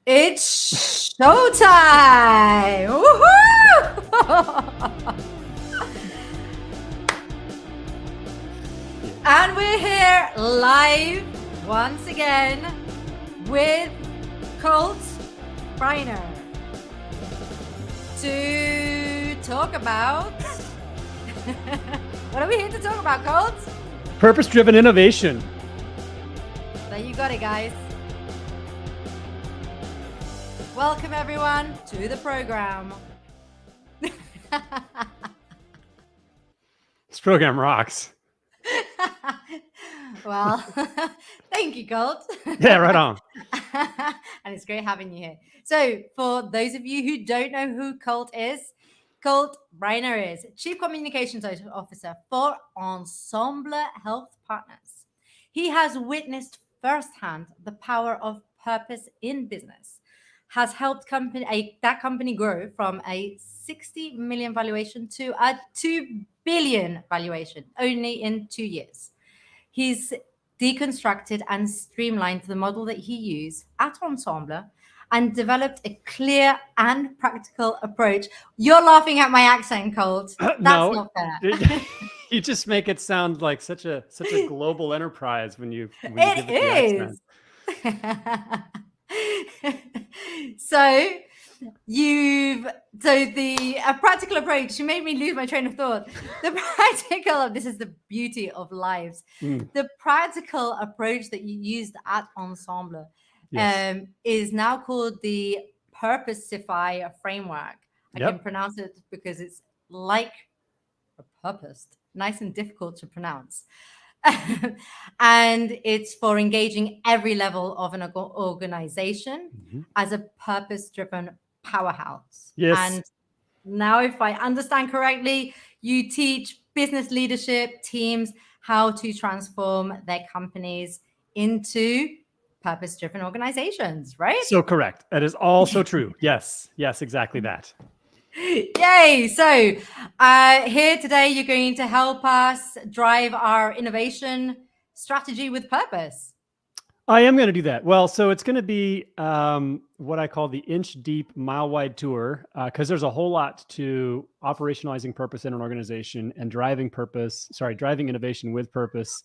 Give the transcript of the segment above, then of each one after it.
It's showtime! Woohoo! And we're here live once again with Colt Briner to talk about what are we here to talk about, Colt? Purpose-driven innovation. There you got it, guys. Welcome everyone to the program. This program rocks. Well, thank you, Colt. Yeah, right on. And it's great having you here. So for those of you who don't know who Colt is, Colt Briner is Chief Communications Officer for Ensemble Health Partners. He has witnessed firsthand the power of purpose in business, has helped that company grow from a 60 million valuation to a 2 billion valuation only in 2 years. He's deconstructed and streamlined the model that he used at Ensemble and developed a clear and practical approach. You're laughing at my accent, Colt. That's No, not fair. You just make it sound like such a global enterprise when you give It it the is. So a practical approach. You made me lose my train of thought. This is the beauty of lives. The practical approach that you used at Ensemble is now called the Purposify framework. I can pronounce it because it's like a purpose, nice and difficult to pronounce. And it's for engaging every level of an organization as a purpose-driven powerhouse. Yes. And now, if I understand correctly, you teach business leadership teams how to transform their companies into purpose-driven organizations, right? So correct. That is all so true. Yes, exactly that. Yay! So here today, you're going to help us drive our innovation strategy with purpose. I am going to do that. Well, so it's going to be what I call the inch deep, mile wide tour, because there's a whole lot to operationalizing purpose in an organization and driving innovation with purpose.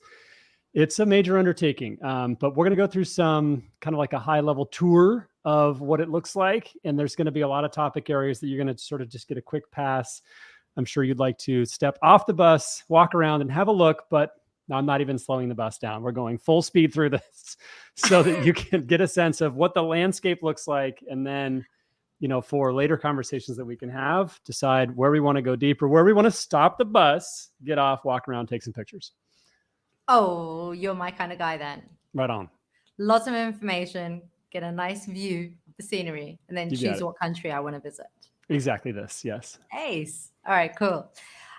It's a major undertaking, but we're going to go through some kind of like a high level tour of what it looks like. And there's going to be a lot of topic areas that you're going to sort of just get a quick pass. I'm sure you'd like to step off the bus, walk around and have a look, but I'm not even slowing the bus down. We're going full speed through this so that you can get a sense of what the landscape looks like. And then, for later conversations that we can have, decide where we want to go deeper, where we want to stop the bus, get off, walk around, take some pictures. Oh, you're my kind of guy then. Right on. Lots of information, get a nice view of the scenery, and then choose what country I want to visit. Exactly this, yes. Ace. All right, cool.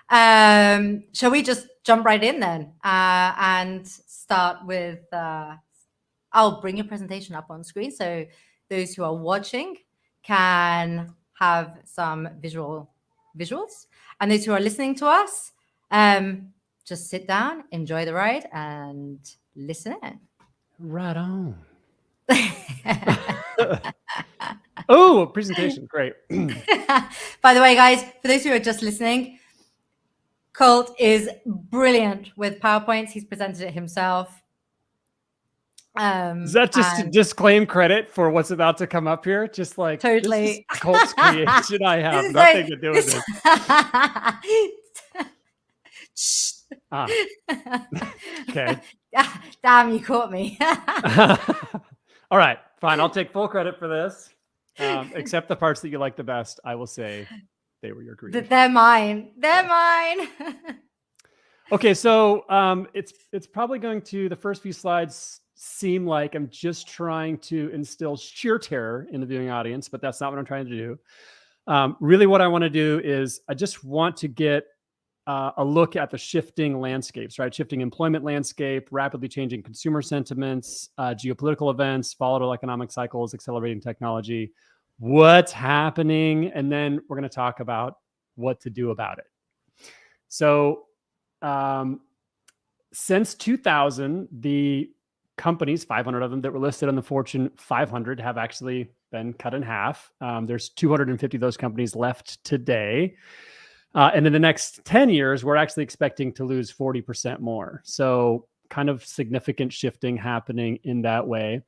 Shall we just jump right in then and start with, I'll bring your presentation up on screen so those who are watching can have some visuals. And those who are listening to us, just sit down, enjoy the ride, and listen in. Right on. Oh, presentation. Great. By the way, guys, for those who are just listening, Colt is brilliant with PowerPoints. He's presented it himself. Is that just to disclaim credit for what's about to come up here? Just like totally this is Colt's creation. I have nothing to do with this. Okay. Damn, you caught me. All right, fine. I'll take full credit for this. Except the parts that you like the best, I will say they were your creation. They're mine. Okay, so it's probably going to, the first few slides seem like I'm just trying to instill sheer terror in the viewing audience, but that's not what I'm trying to do. Really what I want to do is I just want to get a look at the shifting landscapes, right? Shifting employment landscape, rapidly changing consumer sentiments, geopolitical events, volatile economic cycles, accelerating technology, what's happening, and then we're going to talk about what to do about it. So since 2000, the companies, 500 of them that were listed on the Fortune 500 have actually been cut in half. There's 250 of those companies left today. And in the next 10 years, we're actually expecting to lose 40% more. So kind of significant shifting happening in that way.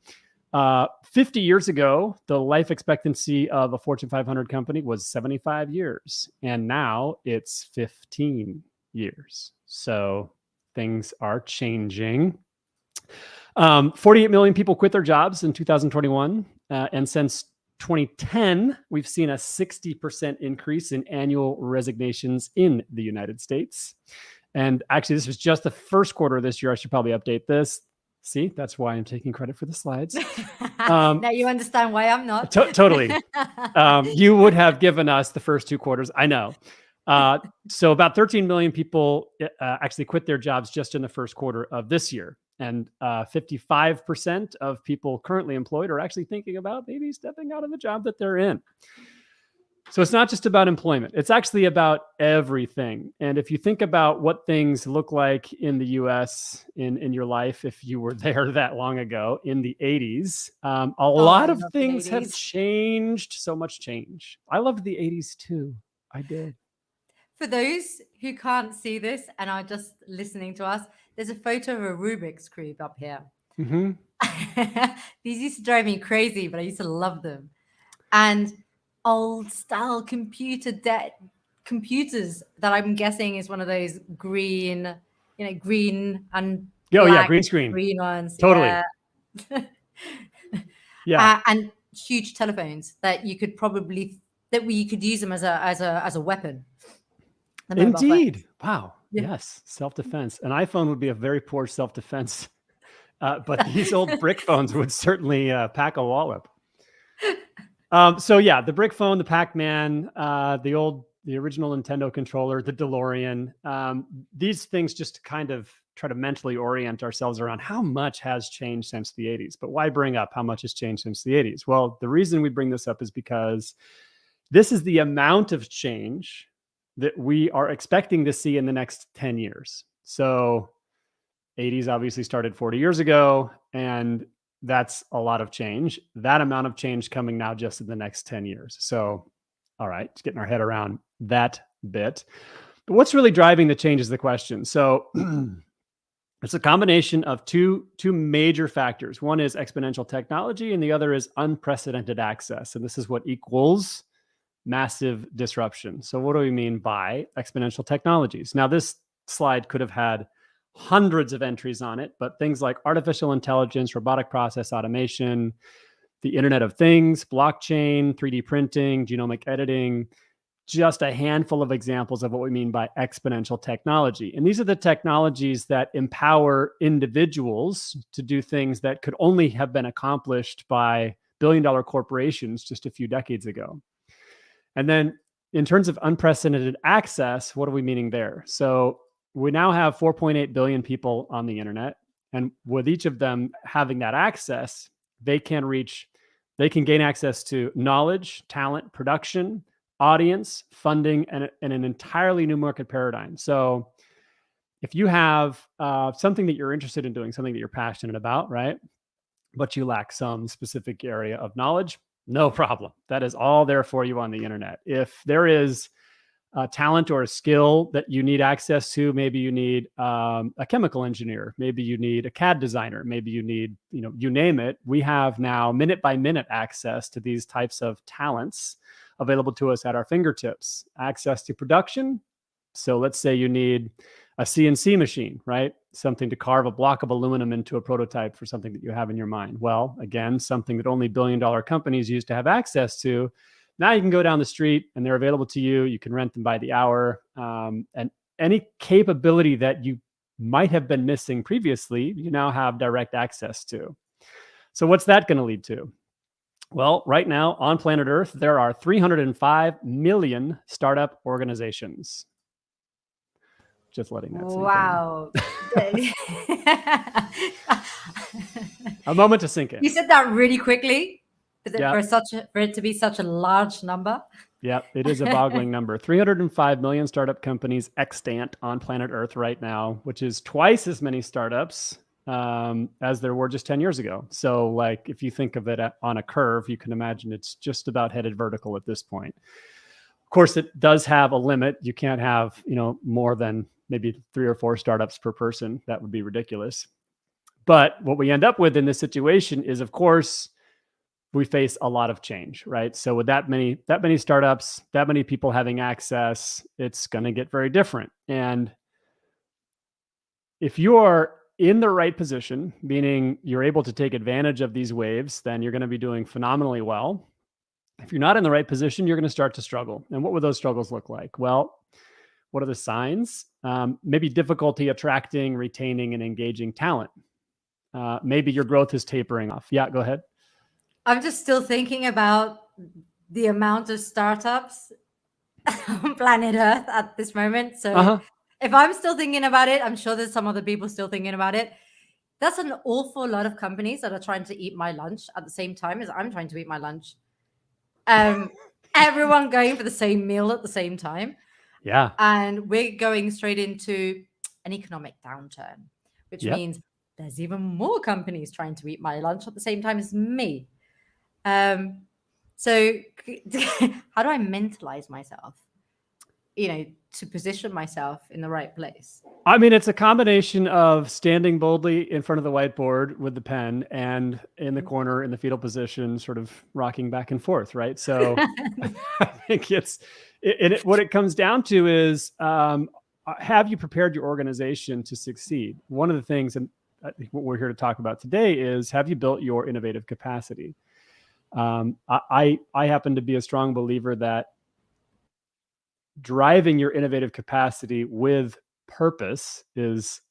50 years ago, the life expectancy of a Fortune 500 company was 75 years, and now it's 15 years. So things are changing. 48 million people quit their jobs in 2021. And since 2010, we've seen a 60% increase in annual resignations in the United States. And actually, this was just the first quarter of this year. I should probably update this. See, that's why I'm taking credit for the slides. Now you understand why I'm not. Totally. You would have given us the first 2 quarters. I know. So about 13 million people actually quit their jobs just in the first quarter of this year. And 55% of people currently employed are actually thinking about maybe stepping out of the job that they're in. So it's not just about employment. It's actually about everything. And if you think about what things look like in the US in your life, if you were there that long ago in the 80s, a lot of things have changed. So much change. I loved the 80s too. I did. For those who can't see this and are just listening to us, there's a photo of a Rubik's Cube up here. Mm-hmm. These used to drive me crazy, but I used to love them. And old style computers that I'm guessing is one of those green, green and black, green screen, green ones. Totally. Yeah. And huge telephones that you could we could use them as a weapon. Indeed. Wow. Yeah. Yes. Self-defense. An iPhone would be a very poor self-defense, but these old brick phones would certainly pack a wallop. So yeah, the brick phone, the Pac-Man, the original Nintendo controller, the DeLorean, these things just to kind of try to mentally orient ourselves around how much has changed since the 80s. But why bring up how much has changed since the 80s? Well, the reason we bring this up is because this is the amount of change that we are expecting to see in the next 10 years. So 80s obviously started 40 years ago, and that's a lot of change. That amount of change coming now just in the next 10 years. So, all right, just getting our head around that bit. But what's really driving the change is the question. So it's a combination of two major factors. One is exponential technology, and the other is unprecedented access. And this is what equals massive disruption. So what do we mean by exponential technologies? Now, this slide could have had hundreds of entries on it, but things like artificial intelligence, robotic process automation, the Internet of Things, blockchain, 3D printing, genomic editing, just a handful of examples of what we mean by exponential technology. And these are the technologies that empower individuals to do things that could only have been accomplished by billion-dollar corporations just a few decades ago. And then in terms of unprecedented access, what are we meaning there? So we now have 4.8 billion people on the internet. And with each of them having that access, they can gain access to knowledge, talent, production, audience, funding, and an entirely new market paradigm. So if you have something that you're interested in doing, something that you're passionate about, right? But you lack some specific area of knowledge, no problem. That is all there for you on the internet. If there is a talent or a skill that you need access to, maybe you need a chemical engineer, maybe you need a CAD designer, maybe you need, you name it. We have now minute by minute access to these types of talents available to us at our fingertips. Access to production. So let's say you need a CNC machine, right? Something to carve a block of aluminum into a prototype for something that you have in your mind. Well, again, something that only billion-dollar companies used to have access to. Now you can go down the street and they're available to you. You can rent them by the hour. And any capability that you might have been missing previously, you now have direct access to. So what's that going to lead to? Well, right now on planet Earth, there are 305 million startup organizations. Just letting that sink in. Wow. A moment to sink in. You said that really quickly Yep. for it to be such a large number. Yeah, it is a boggling number. 305 million startup companies extant on planet Earth right now, which is twice as many startups as there were just 10 years ago. So like if you think of it on a curve, you can imagine it's just about headed vertical at this point. Of course, it does have a limit. You can't have, more than maybe 3 or 4 startups per person. That would be ridiculous. But what we end up with in this situation is, of course, we face a lot of change, right? So with that many startups, that many people having access, it's going to get very different. And if you're in the right position, meaning you're able to take advantage of these waves, then you're going to be doing phenomenally well. If you're not in the right position, you're going to start to struggle. And what would those struggles look like? Well, what are the signs? Maybe difficulty attracting, retaining, and engaging talent. Maybe your growth is tapering off. Yeah, go ahead. I'm just still thinking about the amount of startups on planet Earth at this moment. So if I'm still thinking about it, I'm sure there's some other people still thinking about it. That's an awful lot of companies that are trying to eat my lunch at the same time as I'm trying to eat my lunch. Everyone going for the same meal at the same time. Yeah. And we're going straight into an economic downturn, which Yep. means there's even more companies trying to eat my lunch at the same time as me. So how do I mentalize myself, to position myself in the right place? I mean, it's a combination of standing boldly in front of the whiteboard with the pen and in the corner in the fetal position, sort of rocking back and forth, right? So I think what it comes down to is, have you prepared your organization to succeed? One of the things, and I think what we're here to talk about today, is have you built your innovative capacity? I happen to be a strong believer that driving your innovative capacity with purpose is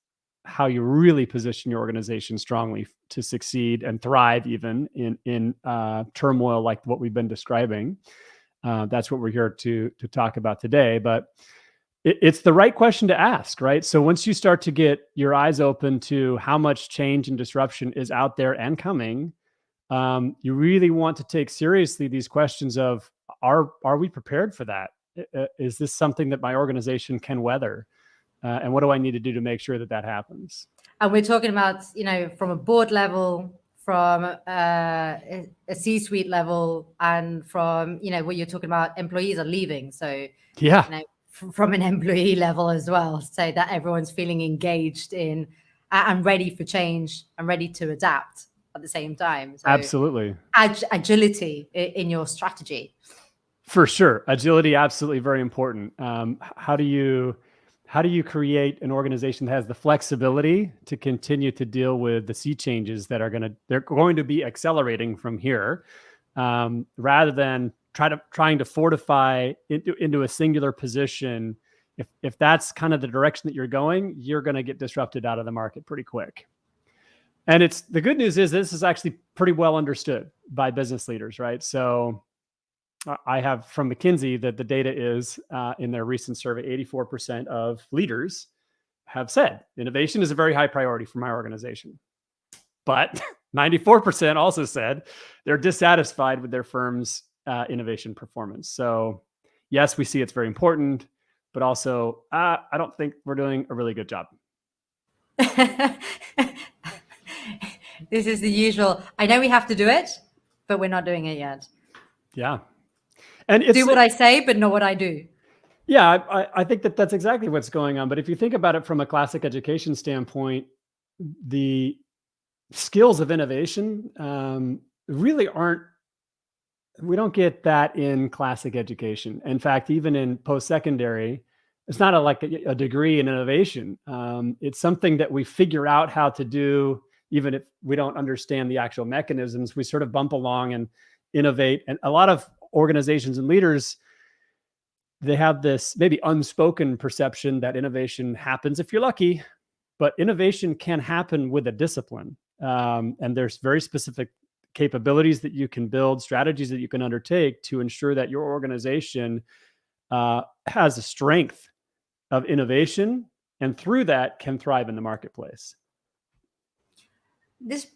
how you really position your organization strongly to succeed and thrive, even in turmoil like what we've been describing. That's what we're here to talk about today. But it's the right question to ask, right? So once you start to get your eyes open to how much change and disruption is out there and coming, you really want to take seriously these questions of, are we prepared for that? Is this something that my organization can weather? And what do I need to do to make sure that that happens? And we're talking about, from a board level, from a C-suite level, and from, what you're talking about, employees are leaving. So, yeah, from an employee level as well, so that everyone's feeling engaged in and ready for change and ready to adapt at the same time. So absolutely. Agility in your strategy. For sure. Agility, absolutely very important. How do you create an organization that has the flexibility to continue to deal with the sea changes that they're going to be accelerating from here, rather than trying to fortify into a singular position? If that's kind of the direction that you're going, you're going to get disrupted out of the market pretty quick. And the good news is this is actually pretty well understood by business leaders, right? So I have from McKinsey that the data is, in their recent survey, 84% of leaders have said innovation is a very high priority for my organization. But 94% also said they're dissatisfied with their firm's innovation performance. So yes, we see it's very important, but also I don't think we're doing a really good job. This is the usual. I know we have to do it, but we're not doing it yet. Yeah. And do what I say, but not what I do. Yeah, I think that's exactly what's going on. But if you think about it from a classic education standpoint, the skills of innovation really we don't get that in classic education. In fact, even in post-secondary, it's not like a degree in innovation. It's something that we figure out how to do, even if we don't understand the actual mechanisms. We sort of bump along and innovate. And a lot of organizations and leaders, they have this maybe unspoken perception that innovation happens if you're lucky, but innovation can happen with a discipline. And there's very specific capabilities that you can build, strategies that you can undertake to ensure that your organization has a strength of innovation, and through that can thrive in the marketplace. This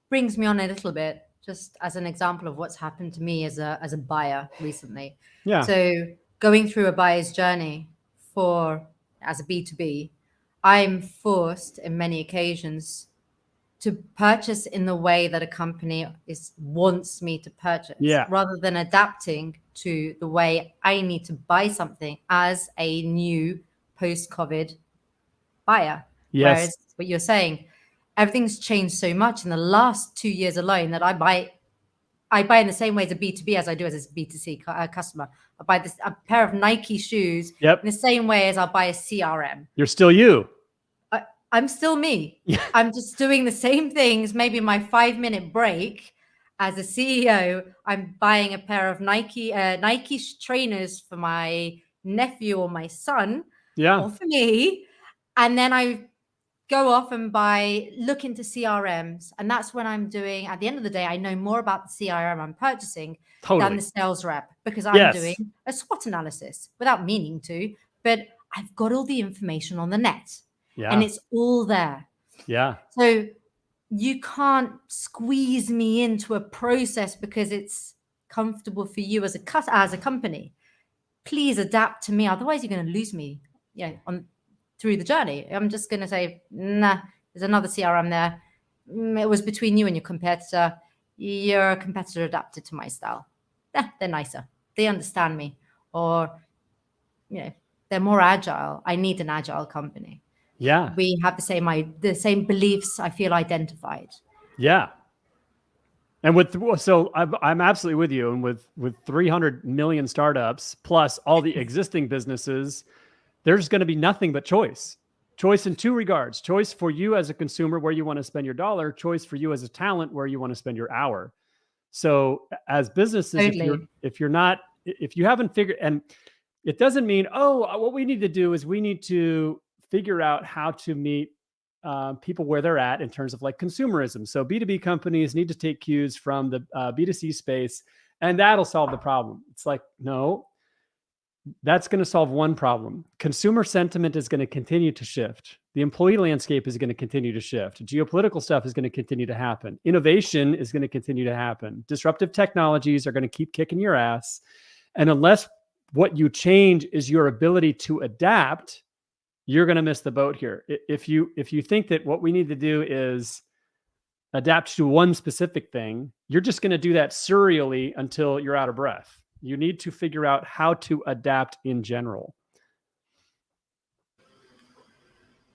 brings me on a little bit, just as an example of what's happened to me as a buyer recently. Yeah. So going through a buyer's journey as a B2B, I'm forced in many occasions to purchase in the way that a company wants me to purchase, rather than adapting to the way I need to buy something as a new post-COVID buyer. Yes. Whereas what you're saying, everything's changed so much in the last 2 years alone that I buy in the same way as a B2B as I do as a B2C customer. I buy a pair of Nike shoes in the same way as I'll buy a CRM. You're still you. I'm still me. I'm just doing the same things. Maybe my 5-minute break as a CEO, I'm buying a pair of Nike trainers for my nephew or my son, or for me. And then I go off and look into CRMs. And that's when I'm doing, at the end of the day, I know more about the CRM I'm purchasing than the sales rep, because I'm doing a SWOT analysis without meaning to, but I've got all the information on the net. And it's all there. So you can't squeeze me into a process because it's comfortable for you as a company. Please adapt to me. Otherwise, you're going to lose me through the journey. I'm just going to say, nah, there's another CRM there. It was between you and your competitor. Your competitor adapted to my style. They're nicer. They understand me. Or, they're more agile. I need an agile company. We have the same beliefs. I feel identified. And so I'm absolutely with you. And with 300 million startups plus all the existing businesses, there's going to be nothing but choice. Choice in two regards: choice for you as a consumer, where you want to spend your dollar; choice for you as a talent, where you want to spend your hour. So as businesses, if you haven't figured, and it doesn't mean, what we need to do is we need to figure out how to meet people where they're at in terms of like consumerism. So B2B companies need to take cues from the B2C space, and that'll solve the problem. It's like, no, that's going to solve one problem. Consumer sentiment is going to continue to shift. The employee landscape is going to continue to shift. Geopolitical stuff is going to continue to happen. Innovation is going to continue to happen. Disruptive technologies are going to keep kicking your ass. And unless what you change is your ability to adapt, you're going to miss the boat here. If you think that what we need to do is adapt to one specific thing, you're just going to do that serially until you're out of breath. You need to figure out how to adapt in general.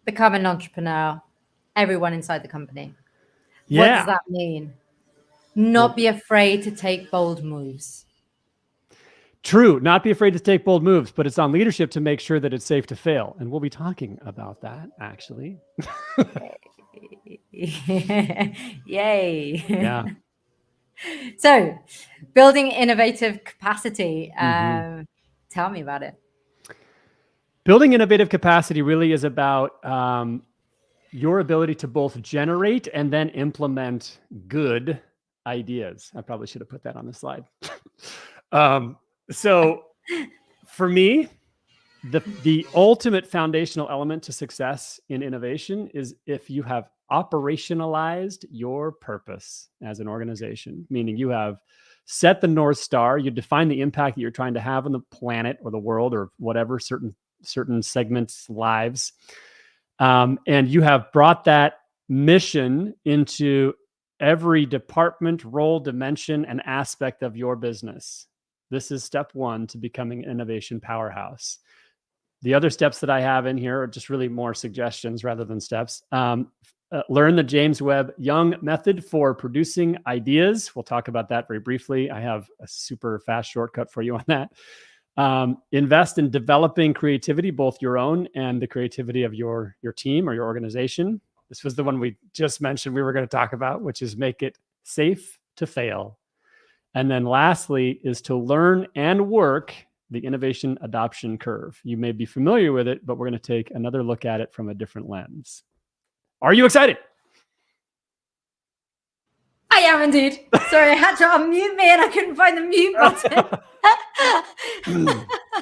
Become an entrepreneur. Everyone inside the company. What does that mean? Not be afraid to take bold moves. True, not be afraid to take bold moves, but it's on leadership to make sure that it's safe to fail. And we'll be talking about that, actually. Yay. So, building innovative capacity. Tell me about it. Building innovative capacity really is about your ability to both generate and then implement good ideas. I probably should have put that on the slide. So for me, the ultimate foundational element to success in innovation is if you have operationalized your purpose as an organization, meaning you have set the North Star, you define the impact that you're trying to have on the planet or the world or whatever, certain segments' lives. And you have brought that mission into every department, role, dimension, and aspect of your business. This is step one to becoming an innovation powerhouse. The other steps that I have in here are just really more suggestions rather than steps. Learn the James Webb Young method for producing ideas. We'll talk about that very briefly. I have a super fast shortcut for you on that. Invest in developing creativity, both your own and the creativity of your team or your organization. This was the one we just mentioned we were going to talk about, which is make it safe to fail. And then lastly is to learn and work the innovation adoption curve. You may be familiar with it, but we're going to take another look at it from a different lens. Are you excited? I am indeed. Sorry, I had to unmute me and I couldn't find the mute button.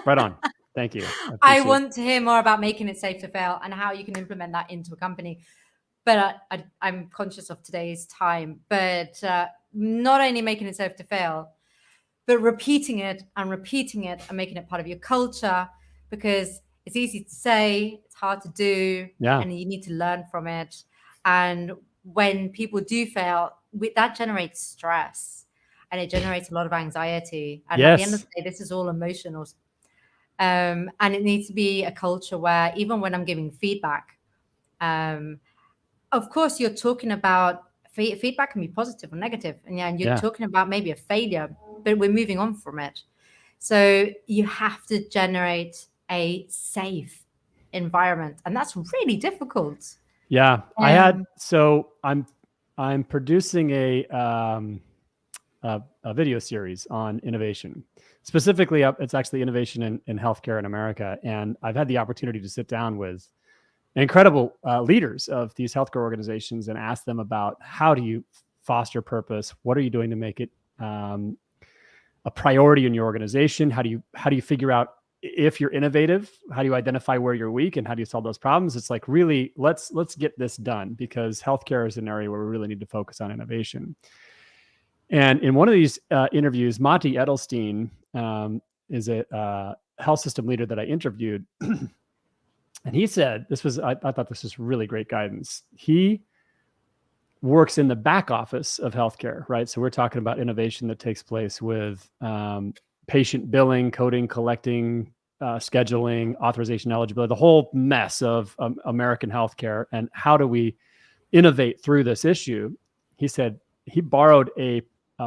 Right on. Thank you. I want to hear more about making it safe to fail and how you can implement that into a company. But I'm conscious of today's time. But not only making it safe to fail, but repeating it and making it part of your culture, because it's easy to say, it's hard to do, and you need to learn from it. And when people do fail, that generates stress and it generates a lot of anxiety. And at the end of Yes. the day, this is all emotional. And it needs to be a culture where even when I'm giving feedback, um, of course, you're talking about feedback can be positive or negative, and you're Yeah. talking about maybe a failure, but we're moving on from it. So you have to generate a safe environment, and that's really difficult. Yeah. Um, I'm producing a video series on innovation. Specifically, it's actually innovation in healthcare in America. And I've had the opportunity to sit down with incredible leaders of these healthcare organizations and ask them about how do you foster purpose? What are you doing to make it a priority in your organization? How do you figure out if you're innovative? How do you identify where you're weak and how do you solve those problems? It's like, really, let's get this done, because healthcare is an area where we really need to focus on innovation. And in one of these interviews, Monty Edelstein is a health system leader that I interviewed. And he said, I thought this was really great guidance. He works in the back office of healthcare, right? So we're talking about innovation that takes place with patient billing, coding, collecting, scheduling, authorization, eligibility, the whole mess of American healthcare. And how do we innovate through this issue? He said he borrowed a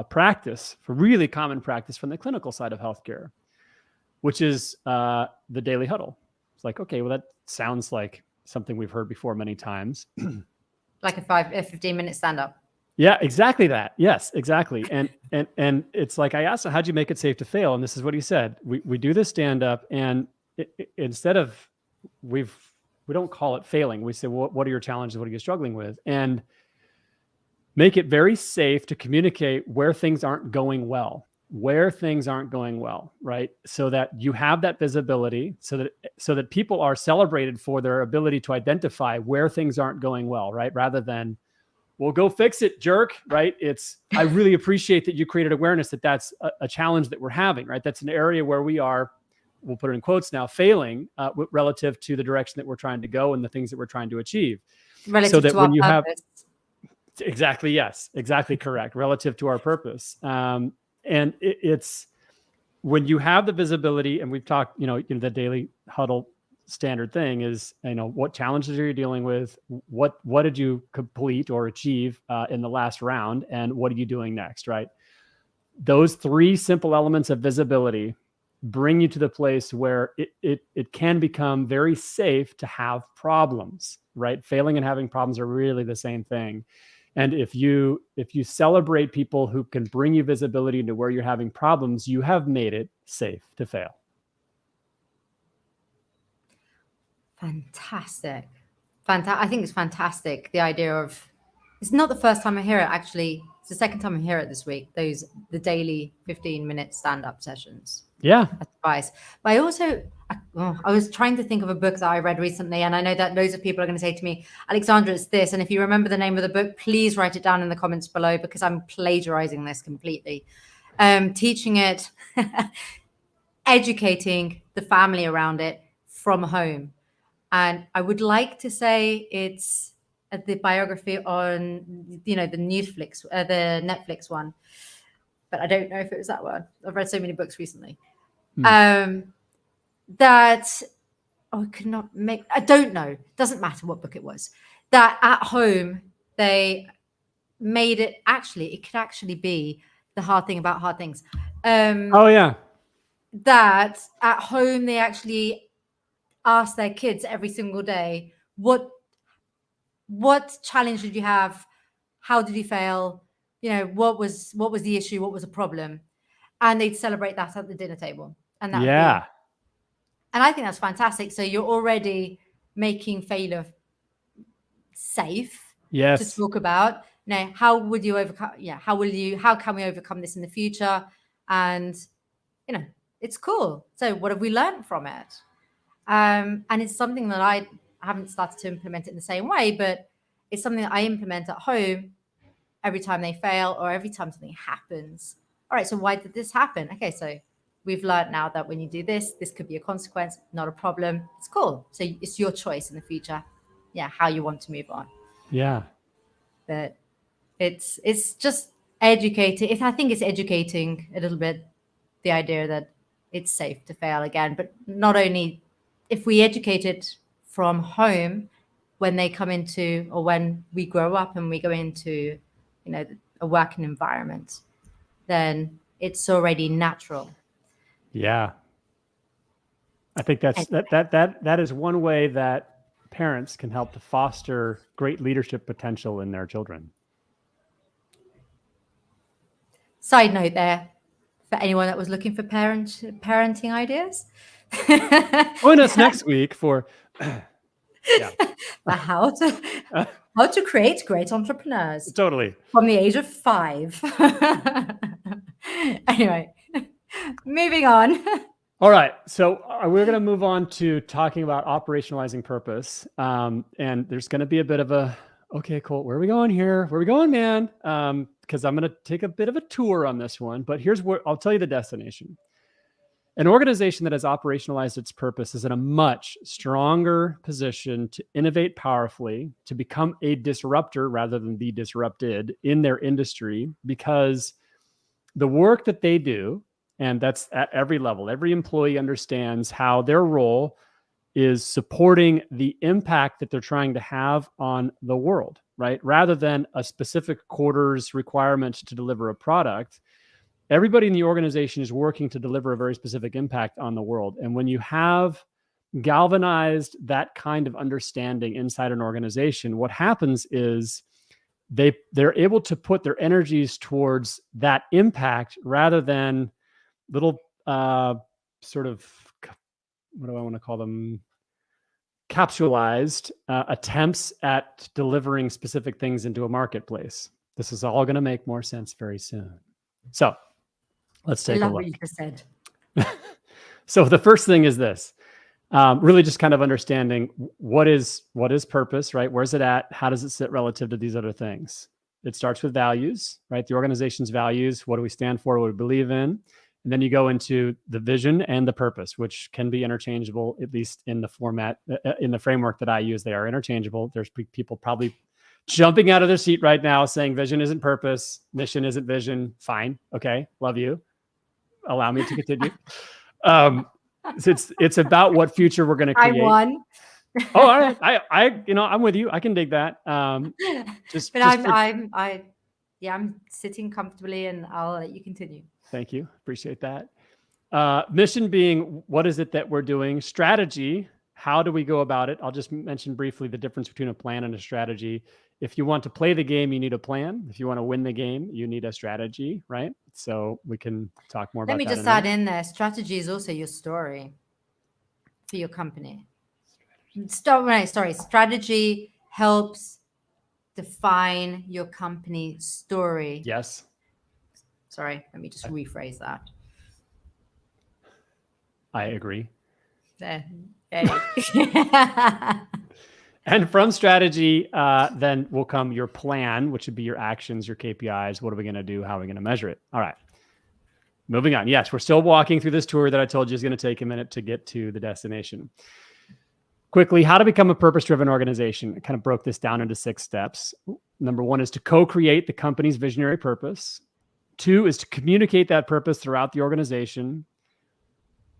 practice, for really common practice from the clinical side of healthcare, which is the daily huddle. It's like, okay, well, that sounds like something we've heard before many times. like a 15-minute stand-up. Yeah, exactly that. Yes, exactly. And it's like, I asked him, how'd you make it safe to fail? And this is what he said. We do this stand-up, and instead of, we don't call it failing. We say, what are your challenges? What are you struggling with? And make it very safe to communicate where things aren't going well, right? So that you have that visibility, so that people are celebrated for their ability to identify where things aren't going well, right? Rather than, well, go fix it, jerk, right? It's, I really appreciate that you created awareness that that's a challenge that we're having, right? That's an area where we are, we'll put it in quotes now, failing relative to the direction that we're trying to go and the things that we're trying to achieve. Relative so that to when our you purpose. exactly, yes, exactly correct, relative to our purpose. And it's when you have the visibility, and we've talked, the daily huddle standard thing is, what challenges are you dealing with? What did you complete or achieve in the last round? And what are you doing next, right? Those three simple elements of visibility bring you to the place where it can become very safe to have problems, right? Failing and having problems are really the same thing. And if you celebrate people who can bring you visibility into where you're having problems, you have made it safe to fail. Fantastic. I think it's fantastic. The idea of, it's not the first time I hear it, actually. It's the second time I hear it this week. The daily 15-minute stand-up sessions. Yeah. Advice. But I was trying to think of a book that I read recently, and I know that loads of people are going to say to me, Alexandra, it's this. And if you remember the name of the book, please write it down in the comments below, because I'm plagiarizing this completely. Teaching it, educating the family around it from home. And I would like to say it's the biography on, the Netflix one, but I don't know if it was that one. I've read so many books recently. I don't know. Doesn't matter what book it was. That at home they made it. It could actually be the hard thing about hard things. Oh yeah. That at home they actually ask their kids every single day, what challenge did you have? How did you fail? What was the issue? What was the problem? And they'd celebrate that at the dinner table. And that would be, and I think that's fantastic. So you're already making failure safe to talk about. How would you overcome? Yeah, how can we overcome this in the future? And it's cool. So what have we learned from it? And it's something that I haven't started to implement it in the same way, but it's something that I implement at home every time they fail or every time something happens. All right, so why did this happen? Okay, so we've learned now that when you do this could be a consequence, not a problem. It's cool. So it's your choice in the future, how you want to move on. Yeah. that it's just educating. I think it's educating a little bit the idea that it's safe to fail again, but not only if we educate it from home when they come into, or when we grow up and we go into, a working environment, then it's already natural. Yeah. I think that is one way that parents can help to foster great leadership potential in their children. Side note there, for anyone that was looking for parenting ideas. Join us next week for how to create great entrepreneurs. Totally. From the age of 5. Anyway, moving on. All right. So we're going to move on to talking about operationalizing purpose. And there's going to be a bit of a, okay, Colt, where are we going here? Where are we going, man? Because I'm going to take a bit of a tour on this one, but here's where I'll tell you the destination. An organization that has operationalized its purpose is in a much stronger position to innovate powerfully, to become a disruptor rather than be disrupted in their industry, because the work that they do, and that's at every level, every employee understands how their role is supporting the impact that they're trying to have on the world, right? Rather than a specific quarter's requirement to deliver a product. Everybody in the organization is working to deliver a very specific impact on the world. And when you have galvanized that kind of understanding inside an organization, what happens is they're able to put their energies towards that impact rather than little sort of, what do I want to call them? Capsulized attempts at delivering specific things into a marketplace. This is all going to make more sense very soon. So let's take a look. What you just said. So the first thing is this, really just kind of understanding what is purpose, right? Where's it at? How does it sit relative to these other things? It starts with values, right? The organization's values. What do we stand for? What do we believe in? And then you go into the vision and the purpose, which can be interchangeable, at least in the format, in the framework that I use. They are interchangeable. There's people probably jumping out of their seat right now saying vision isn't purpose, mission isn't vision. Fine. Okay. Love you. Allow me to continue. It's about what future we're going to create. I won. Oh, all right. I'm with you. I can dig that. I'm sitting comfortably, and I'll let you continue. Thank you. Appreciate that. Mission being, what is it that we're doing? Strategy, how do we go about it? I'll just mention briefly the difference between a plan and a strategy. If you want to play the game, you need a plan. If you want to win the game, you need a strategy, right? So we can talk more about that. Let me just add in there. Strategy is also your story for your company. Strategy helps define your company story. Yes. Sorry, let me just rephrase that. I agree. There. And from strategy, then will come your plan, which would be your actions, your KPIs. What are we going to do? How are we going to measure it? All right. Moving on. Yes, we're still walking through this tour that I told you is going to take a minute to get to the destination. Quickly, how to become a purpose-driven organization. I kind of broke this down into 6 steps. Number 1 is to co-create the company's visionary purpose. 2 is to communicate that purpose throughout the organization.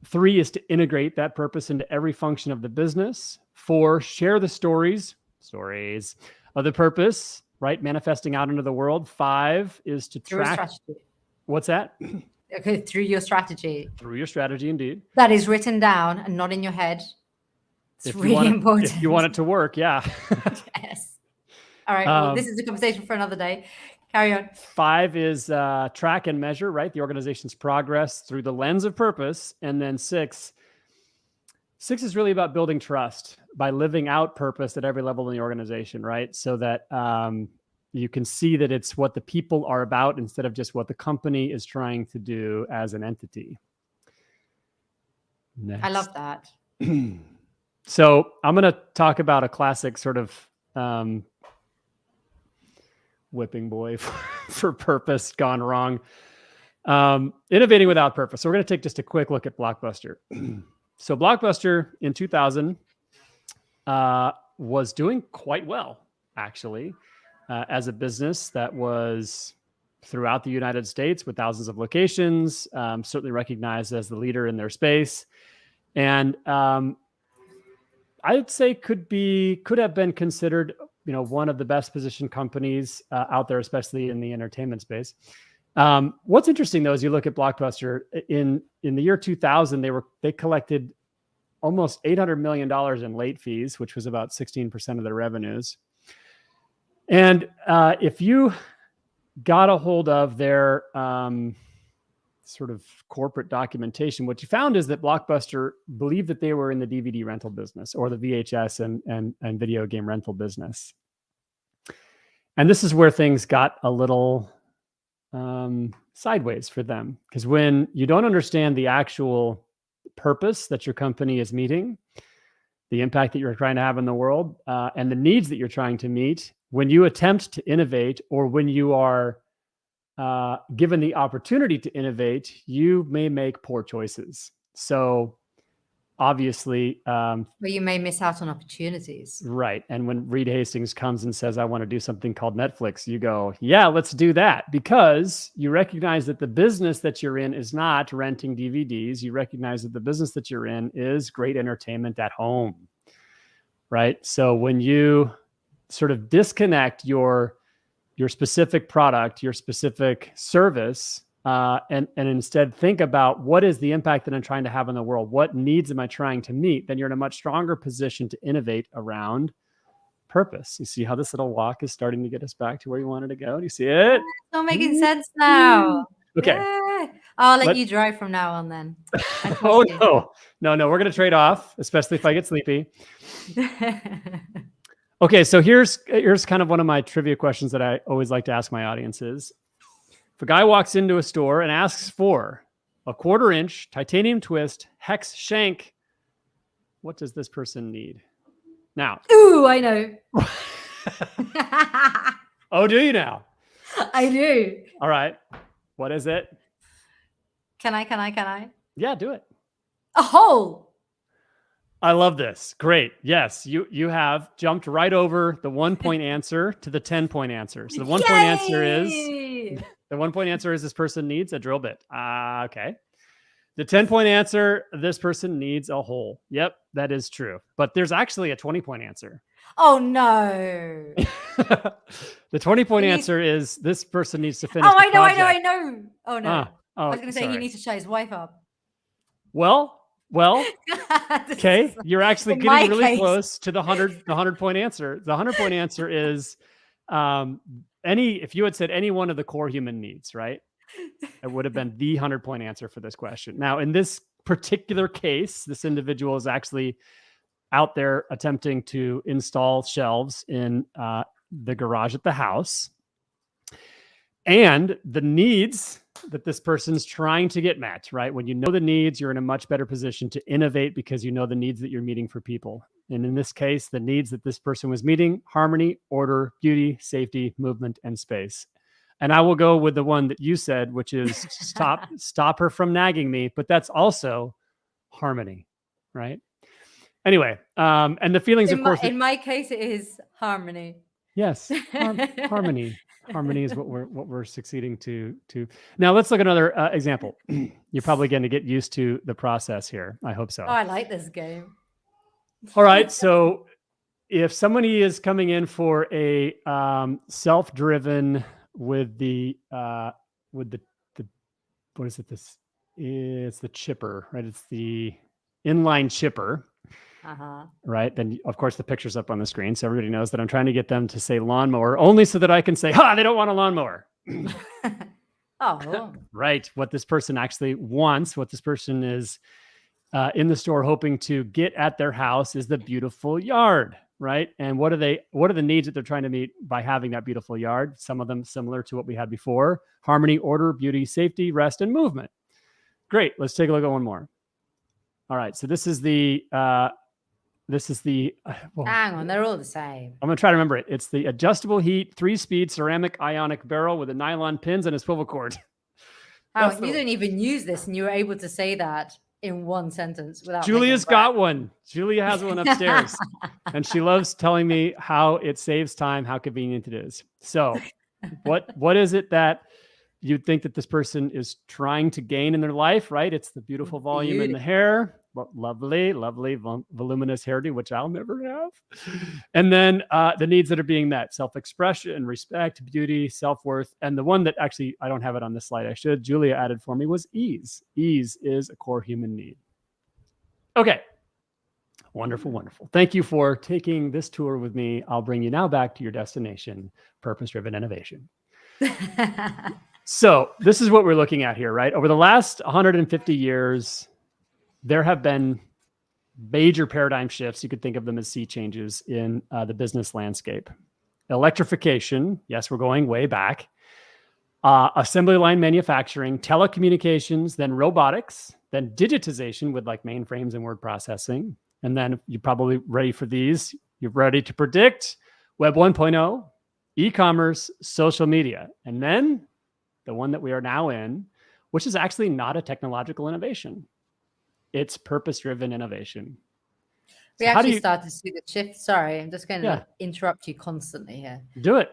3 is to integrate that purpose into every function of the business. 4, share the stories of the purpose, right? Manifesting out into the world. 5 is to track. What's that? Okay, through your strategy. Through your strategy, indeed. That is written down and not in your head. It's really important. If you want it to work, yeah. Yes. All right. Well, this is a conversation for another day. Carry on. 5 is track and measure, right? The organization's progress through the lens of purpose. And then 6 is really about building trust by living out purpose at every level in the organization, right? So that you can see that it's what the people are about instead of just what the company is trying to do as an entity. Next. I love that. So I'm going to talk about a classic sort of whipping boy for purpose gone wrong. Innovating without purpose. So we're going to take just a quick look at Blockbuster. So Blockbuster in 2000 was doing quite well, actually. as a business that was throughout the United States with thousands of locations, certainly recognized as the leader in their space. And I'd say could have been considered, one of the best positioned companies out there, especially in the entertainment space. What's interesting though, is you look at Blockbuster in the year 2000, they collected almost $800 million in late fees, which was about 16% of their revenues. And if you got a hold of their sort of corporate documentation, what you found is that Blockbuster believed that they were in the DVD rental business or the VHS and video game rental business. And this is where things got a little sideways for them, because when you don't understand the actual purpose that your company is meeting, the impact that you're trying to have in the world, and the needs that you're trying to meet, when you attempt to innovate or when you are given the opportunity to innovate, you may make poor choices. So obviously, but you may miss out on opportunities. Right. And when Reed Hastings comes and says, I want to do something called Netflix, you go, yeah, let's do that, because you recognize that the business that you're in is not renting DVDs. You recognize that the business that you're in is great entertainment at home. Right. So when you sort of disconnect your specific product, your specific service, and instead think about what is the impact that I'm trying to have in the world? What needs am I trying to meet? Then you're in a much stronger position to innovate around purpose. You see how this little walk is starting to get us back to where you wanted to go? Do you see it? It's all making sense now. Okay. Yeah. I'll let you drive from now on then. Oh, no. We're going to trade off, especially if I get sleepy. Okay, so here's kind of one of my trivia questions that I always like to ask my audiences. If a guy walks into a store and asks for a 1/4-inch titanium twist hex shank, what does this person need? Now. Ooh, I know. Oh, do you now? I do. All right. What is it? Can I? Yeah, do it. A hole. I love this. Great. Yes, you have jumped right over the 1-point answer to the 10-point answer. So the 1-point answer is this person needs a drill bit. Okay. The 10-point answer, this person needs a hole. Yep, that is true. But there's actually a 20-point answer. Oh no. The 20-point answer is this person needs to finish. Oh, I know. Oh no. I was going to say sorry. he needs to shut his wife up. Well, okay, you're actually getting really close to the 100-point answer. The 100-point answer is if you had said any one of the core human needs, right? It would have been the 100-point answer for this question. Now, in this particular case, this individual is actually out there attempting to install shelves in the garage at the house. And the needs that this person's trying to get met, right? When you know the needs, you're in a much better position to innovate because you know the needs that you're meeting for people. And in this case, the needs that this person was meeting: harmony, order, beauty, safety, movement, and space. And I will go with the one that you said, which is stop her from nagging me. But that's also harmony, right? Anyway, and the feelings, of course. In my case, it is harmony. Yes, harmony. Harmony is what we're succeeding to. Now let's look at another example. You're probably going to get used to the process here. I hope so. Oh, I like this game. All right. So if somebody is coming in for a self-driven with the what is it? It's the chipper, right? It's the inline chipper. Right. Then, of course, the picture's up on the screen. So everybody knows that I'm trying to get them to say lawnmower only so that I can say, they don't want a lawnmower. Oh, right. What this person actually wants, what this person is in the store hoping to get at their house is the beautiful yard. Right. And what are the needs that they're trying to meet by having that beautiful yard? Some of them similar to what we had before: harmony, order, beauty, safety, rest, and movement. Great. Let's take a look at one more. All right. So this is the hang on, they're all the same. I'm going to try to remember it. It's the adjustable heat 3-speed ceramic ionic barrel with a nylon pins and a swivel cord. You don't even use this and you were able to say that. in one sentence without Julia's making a got one. Julia has one upstairs. And she loves telling me how it saves time, how convenient it is. So what is it that you'd think that this person is trying to gain in their life, right? It's the beautiful volume in the hair, lovely, voluminous hairdo, which I'll never have. And then the needs that are being met: self-expression, respect, beauty, self-worth. And the one that actually, I don't have it on this slide, Julia added for me, was ease. Ease is a core human need. Okay. Wonderful, wonderful. Thank you for taking this tour with me. I'll bring you now back to your destination, purpose-driven innovation. So this is what we're looking at here, right? Over the last 150 years, there have been major paradigm shifts. You could think of them as sea changes in the business landscape. Electrification, yes, we're going way back. Assembly line manufacturing, telecommunications, then robotics, then digitization with like mainframes and word processing. And then you're probably ready for these. You're ready to predict Web 1.0, e-commerce, social media. And then the one that we are now in, which is actually not a technological innovation. It's purpose-driven innovation. We actually started to see the shift. Sorry, I'm just going to interrupt you constantly here. Do it.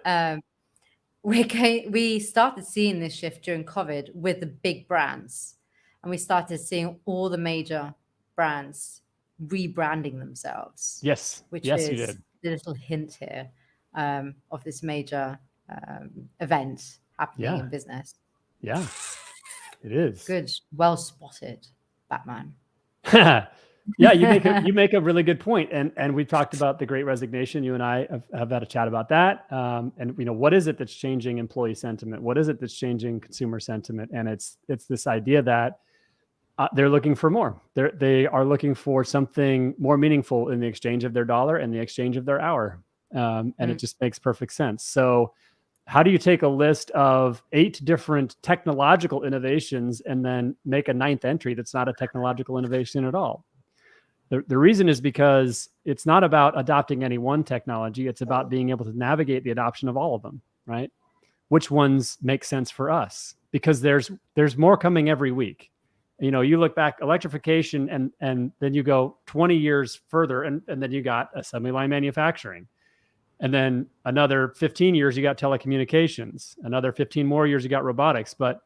We started seeing this shift during COVID with the big brands. And we started seeing all the major brands rebranding themselves. Yes. Which yes, is you did. the little hint here of this major event happening in business. Yeah, it is. Good. Well spotted, Batman. Yeah, you make a really good point. And we talked about the Great Resignation. You and I have had a chat about that. And what is it that's changing employee sentiment? What is it that's changing consumer sentiment? And it's this idea that they're looking for more. They are looking for something more meaningful in the exchange of their dollar and the exchange of their hour. And it just makes perfect sense. So how do you take a list of 8 different technological innovations and then make a 9th entry that's not a technological innovation at all? The reason is because it's not about adopting any one technology. It's about being able to navigate the adoption of all of them, right? Which ones make sense for us? Because there's more coming every week. You look back, electrification, and then you go 20 years further, and then you got assembly line manufacturing. And then another 15 years, you got telecommunications. Another 15 more years, you got robotics. But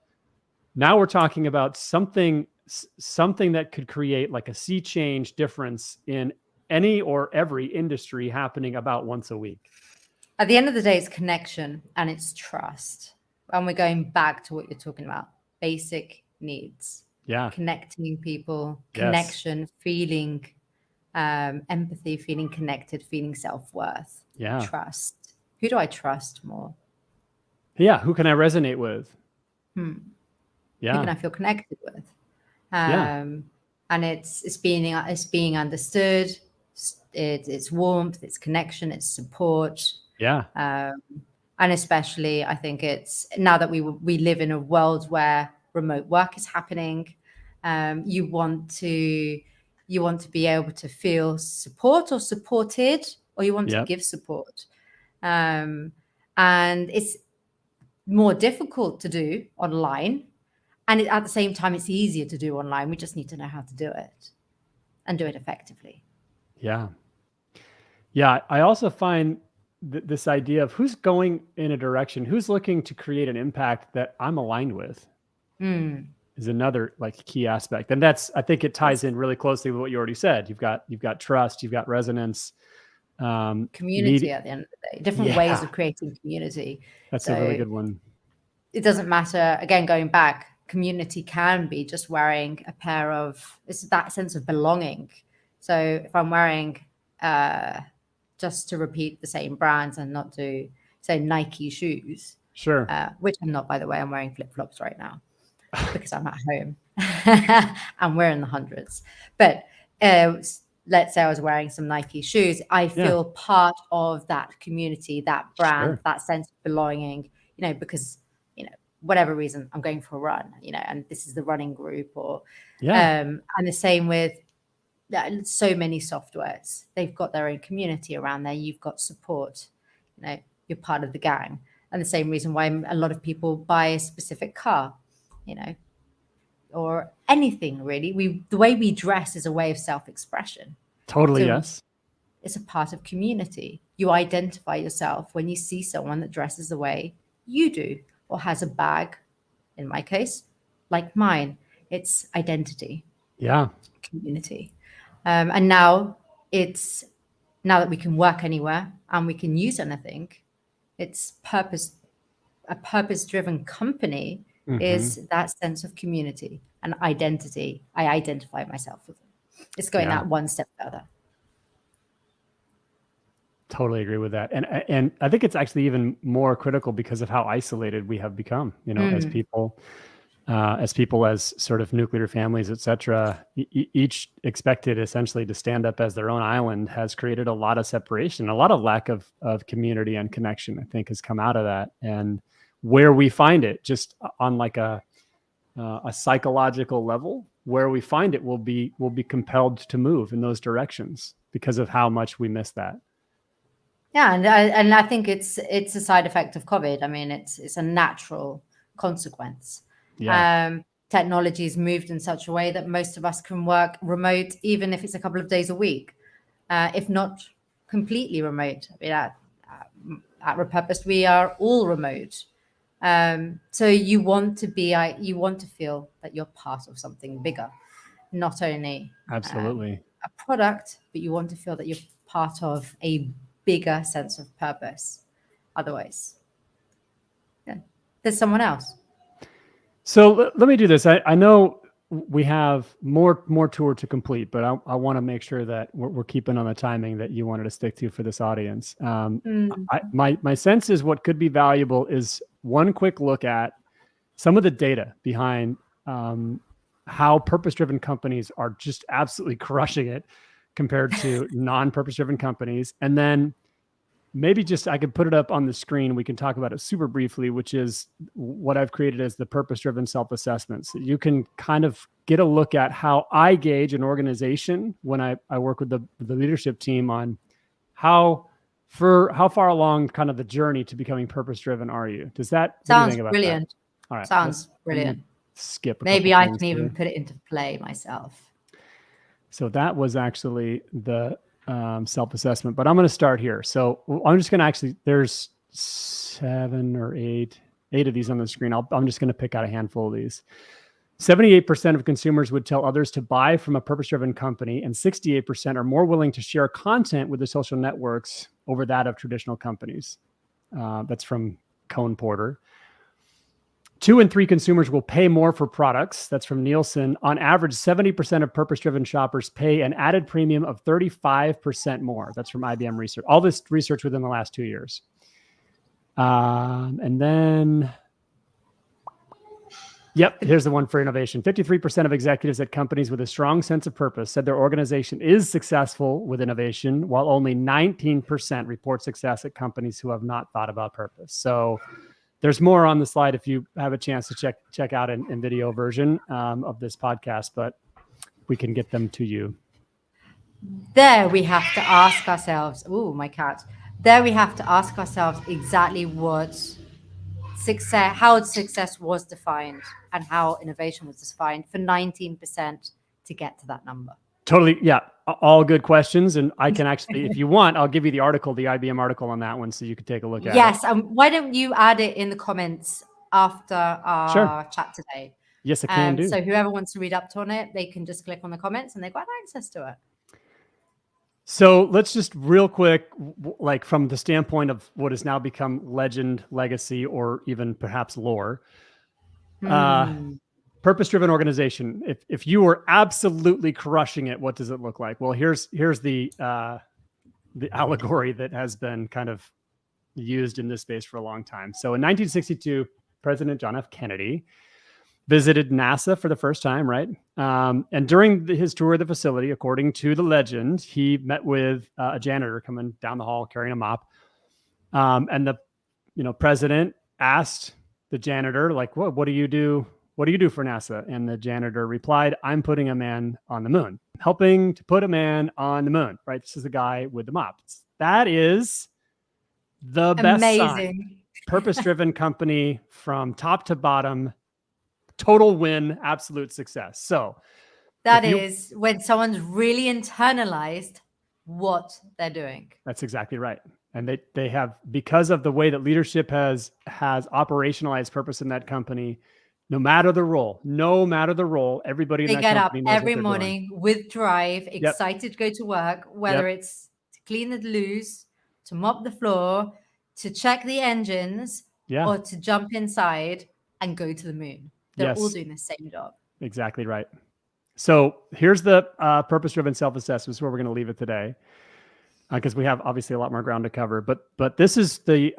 now we're talking about something that could create like a sea change difference in any or every industry happening about once a week. At the end of the day, it's connection and it's trust. And we're going back to what you're talking about, basic needs. Yeah. Connecting people, connection, feeling empathy, feeling connected, feeling self-worth, trust. Who do I trust more? Yeah. Who can I resonate with? Yeah. Who can I feel connected with? And it's being understood. It's warmth, it's connection, it's support. Yeah. And especially, I think it's now that we live in a world where remote work is happening. You want to be able to feel support or supported, or you want to give support. And it's more difficult to do online. And at the same time, it's easier to do online. We just need to know how to do it and do it effectively. Yeah. Yeah. I also find this idea of who's going in a direction, who's looking to create an impact that I'm aligned with is another like key aspect. And I think it ties in really closely with what you already said. You've got trust, you've got resonance. Community at the end of the day, different ways of creating community. That's a really good one. It doesn't matter, again, going back, community can be just wearing a pair of, it's that sense of belonging. So if I'm wearing, just to repeat the same brands and not to say Nike shoes, which I'm not, by the way, I'm wearing flip-flops right now because I'm at home and we're in the hundreds. But let's say I was wearing some Nike shoes, I feel part of that community, that brand, that sense of belonging, because whatever reason I'm going for a run, and this is the running group, or and the same with so many softwares. They've got their own community around there. You've got support, you're part of the gang. And the same reason why a lot of people buy a specific car, or anything really. The way we dress is a way of self-expression. Totally, So yes. it's a part of community. You identify yourself when you see someone that dresses the way you do or has a bag, in my case, like mine. It's identity, Yeah. community. And now now that we can work anywhere and we can use anything, it's a purpose-driven company Hmm. is that sense of community and identity. I identify myself with it. It's going Yeah. that one step further. Totally agree with that. And I think it's actually even more critical because of how isolated we have become, as people, as sort of nuclear families, et cetera, each expected essentially to stand up as their own island has created a lot of separation, a lot of lack of community and connection, I think, has come out of that. And where we find it, just on like a psychological level, where we find it will be compelled to move in those directions because of how much we miss that. Yeah, and I think it's a side effect of COVID. I mean, it's a natural consequence. Yeah. Technology's moved in such a way that most of us can work remote, even if it's a couple of days a week, if not completely remote. I mean, at Repurposed, we are all remote. So you want to feel that you're part of something bigger, not only Absolutely. a product, but you want to feel that you're part of a bigger sense of purpose. Otherwise, yeah, there's someone else. So let me do this. I know we have more tour to complete, but I want to make sure that we're keeping on the timing that you wanted to stick to for this audience. My sense is what could be valuable is one quick look at some of the data behind how purpose-driven companies are just absolutely crushing it compared to non-purpose-driven companies. And then maybe just I could put it up on the screen. We can talk about it super briefly, which is what I've created as the purpose-driven self-assessment. So you can kind of get a look at how I gauge an organization when I work with the leadership team on how far along kind of the journey to becoming purpose-driven are you? Does that, what do you Sounds think about brilliant. that? All right. Sounds brilliant. Skip a Maybe couple I things can even here. put it into play myself. So that was actually the self-assessment, but I'm going to start here. So I'm just going to actually, there's 7 or 8 of these on the screen. I'm just going to pick out a handful of these. 78% of consumers would tell others to buy from a purpose-driven company, and 68% are more willing to share content with the social networks over that of traditional companies. That's from Cone Porter. 2 in 3 consumers will pay more for products. That's from Nielsen. On average, 70% of purpose-driven shoppers pay an added premium of 35% more. That's from IBM research. All this research within the last 2 years. And then, here's the one for innovation. 53% of executives at companies with a strong sense of purpose said their organization is successful with innovation, while only 19% report success at companies who have not thought about purpose. So there's more on the slide if you have a chance to check out in video version of this podcast, but we can get them to you. There we have to ask ourselves, ooh, my cat. There we have to ask ourselves exactly what success, how success was defined and how innovation was defined for 19% to get to that number. Totally. Yeah. All good questions. And I can actually, if you want, I'll give you the IBM article on that one so you can take a look at it. Yes. Why don't you add it in the comments after our chat today? Yes, I can do. So whoever wants to read up on it, they can just click on the comments and they've got access to it. So let's just real quick, like from the standpoint of what has now become legend, legacy, or even perhaps lore. Purpose-driven organization. If you were absolutely crushing it, what does it look like? Well, here's the allegory that has been kind of used in this space for a long time. So in 1962, President John F. Kennedy visited NASA for the first time, right? And during his tour of the facility, according to the legend, he met with a janitor coming down the hall carrying a mop. And the president asked the janitor, like, what do you do? What do you do for NASA? And the janitor replied, I'm putting a man on the moon, helping to put a man on the moon, right? This is the guy with the mop. That is the best sign. Purpose-driven company from top to bottom, total win, absolute success. So that is when someone's really internalized what they're doing. That's exactly right. And they have, because of the way that leadership has operationalized purpose in that company, no matter the role, everybody in They that get up company knows every what they're morning with drive, Yep. excited to go to work, whether it's to clean the loos, to mop the floor, to check the engines, or to jump inside and go to the moon. They're all doing the same job. Exactly right. So here's the purpose-driven self-assessment. This is where we're going to leave it today, because we have obviously a lot more ground to cover. But this is the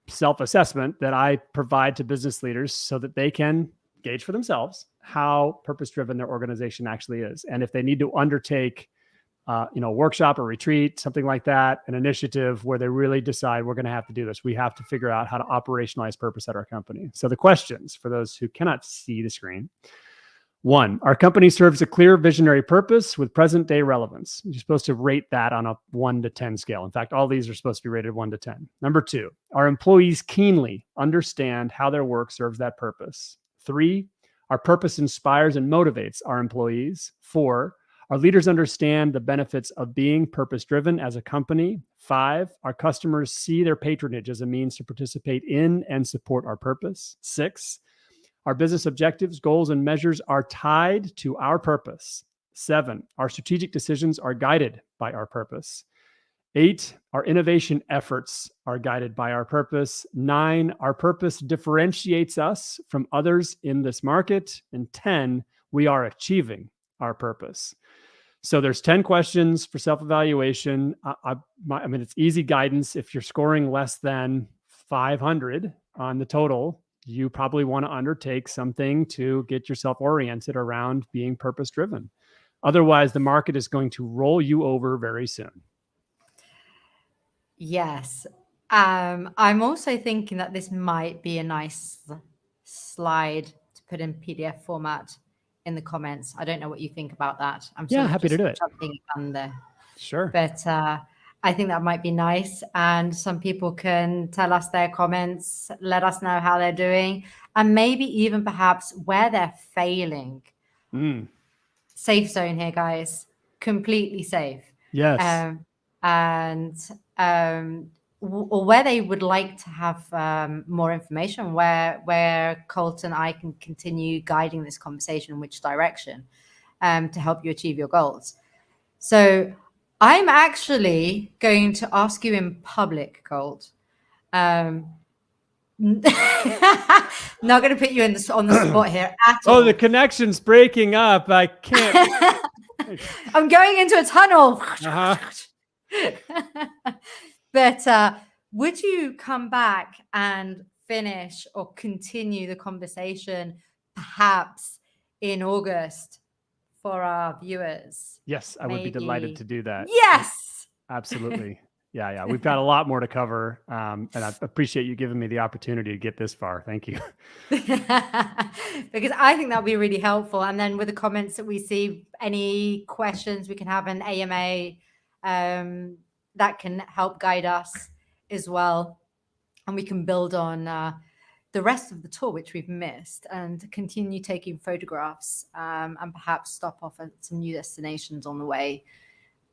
self-assessment that I provide to business leaders so that they can gauge for themselves how purpose-driven their organization actually is, and if they need to undertake a workshop or retreat, something like that, an initiative where they really decide we're going to have to do this. We have to figure out how to operationalize purpose at our company. So the questions for those who cannot see the screen: 1, our company serves a clear visionary purpose with present day relevance. You're supposed to rate that on a 1 to 10 scale. In fact, all these are supposed to be rated 1 to 10. Number 2, our employees keenly understand how their work serves that purpose. 3, our purpose inspires and motivates our employees. 4, our leaders understand the benefits of being purpose-driven as a company. 5, our customers see their patronage as a means to participate in and support our purpose. 6, our business objectives, goals, and measures are tied to our purpose. 7, our strategic decisions are guided by our purpose. 8, our innovation efforts are guided by our purpose. 9, our purpose differentiates us from others in this market. And 10, we are achieving our purpose. So there's 10 questions for self-evaluation. I mean, it's easy guidance. If you're scoring less than 500 on the total, you probably want to undertake something to get yourself oriented around being purpose-driven. Otherwise, the market is going to roll you over very soon. Yes. I'm also thinking that this might be a nice slide to put in PDF format in the comments. I don't know what you think about that. I'm happy to do it. Jumping on there. Sure. But I think that might be nice. And some people can tell us their comments, let us know how they're doing, and maybe even perhaps where they're failing. Safe zone here, guys. Completely safe. Yes. Or where they would like to have more information, where Colt and I can continue guiding this conversation in which direction to help you achieve your goals. So I'm actually going to ask you in public, Colt. Not going to put you on the spot here at all. Oh, the connection's breaking up. I can't. I'm going into a tunnel. But would you come back and finish or continue the conversation perhaps in August for our viewers? Yes, I would be delighted to do that. Yes. Absolutely. Yeah. We've got a lot more to cover. And I appreciate you giving me the opportunity to get this far. Thank you. Because I think that'll be really helpful. And then with the comments that we see, any questions, we can have an AMA that can help guide us as well. And we can build on the rest of the tour, which we've missed, and continue taking photographs and perhaps stop off at some new destinations on the way.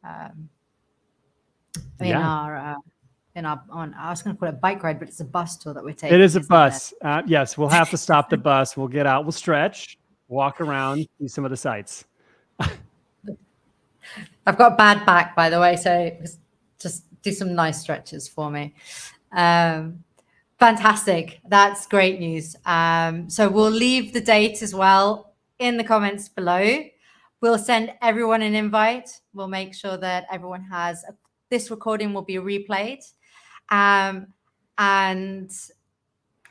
I was going to call it a bike ride, but it's a bus tour that we're taking. It is a bus. Yes, we'll have to stop the bus. We'll get out. We'll stretch, walk around, see some of the sights. I've got a bad back, by the way, so just do some nice stretches for me. Fantastic. That's great news. So we'll leave the date as well in the comments below. We'll send everyone an invite. We'll make sure that everyone has this recording will be replayed. And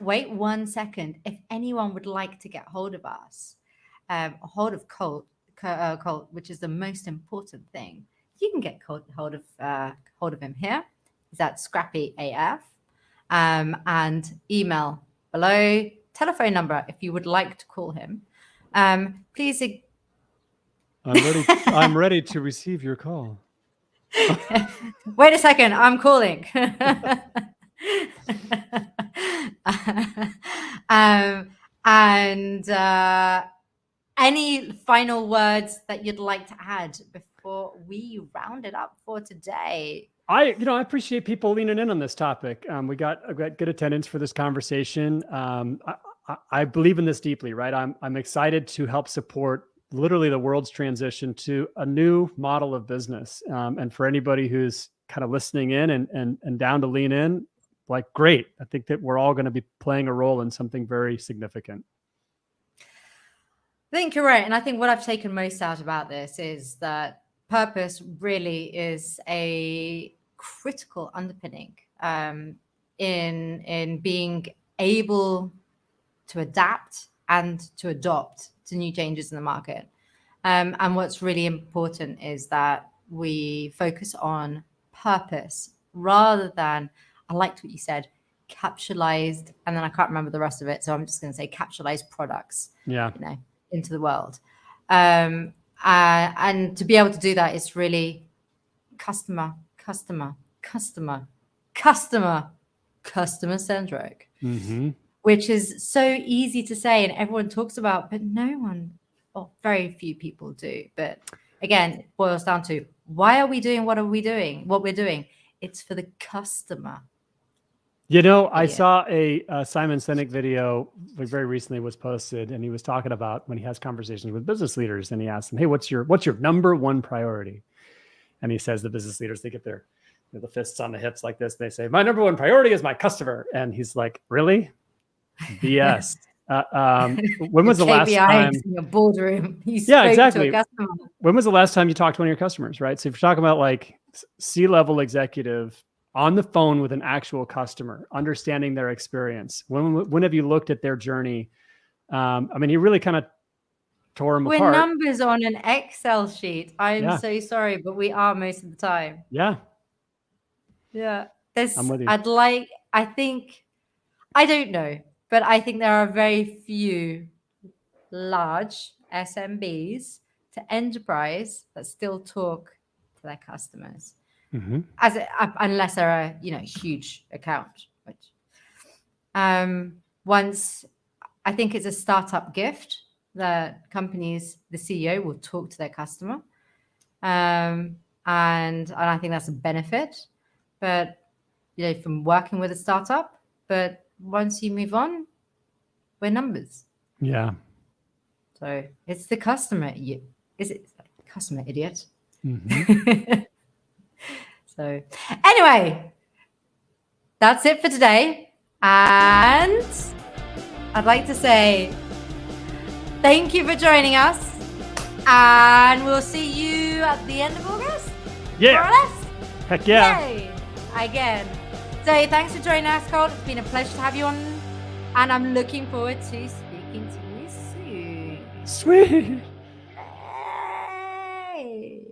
wait 1 second. If anyone would like to get hold of us, hold of Colt, which is the most important thing, you can get hold of him here. He's at Scrappy AF, and email below, telephone number if you would like to call him. Please. I'm ready to receive your call. Wait a second, I'm calling. And any final words that you'd like to add before we round it up for today? I appreciate people leaning in on this topic. We got good attendance for this conversation. I believe in this deeply, right? I'm excited to help support literally the world's transition to a new model of business. And for anybody who's kind of listening in and down to lean in, like, great. I think that we're all going to be playing a role in something very significant. I think you're right. And I think what I've taken most out about this is that purpose really is a critical underpinning in being able to adapt and to adopt to new changes in the market. And what's really important is that we focus on purpose rather than, I liked what you said, capitalized, and then I can't remember the rest of it. So I'm just going to say capitalized products. Yeah. Into the world. And to be able to do that is really customer centric, which is so easy to say and everyone talks about, but no one, or very few people do. But again, it boils down to, why are we doing what we're doing? It's for the customer. I saw a Simon Sinek video very recently was posted, and he was talking about when he has conversations with business leaders, and he asked them, "Hey, what's your number one priority?" And he says the business leaders, they get their the fists on the hips like this. They say, "My number one priority is my customer," and he's like, "Really? BS." When was the last time in your boardroom? Exactly. When was the last time you talked to one of your customers? Right. So if you're talking about like C-level executive on the phone with an actual customer, understanding their experience. When have you looked at their journey? He really kind of tore them apart. We're numbers on an Excel sheet. I'm so sorry, but we are most of the time. Yeah. I'm with you. I don't know, but I think there are very few large SMBs to enterprise that still talk to their customers. Unless they're a huge account, which once I think it's a startup gift that companies, the CEO will talk to their customer, and I think that's a benefit. But from working with a startup, but once you move on, we're numbers. Yeah. So it's the customer. Is it customer idiot? So anyway, that's it for today. And I'd like to say thank you for joining us. And we'll see you at the end of August. Yeah. More or less. Heck yeah. Yay. Again. So thanks for joining us, Colt. It's been a pleasure to have you on. And I'm looking forward to speaking to you soon. Sweet. Yay.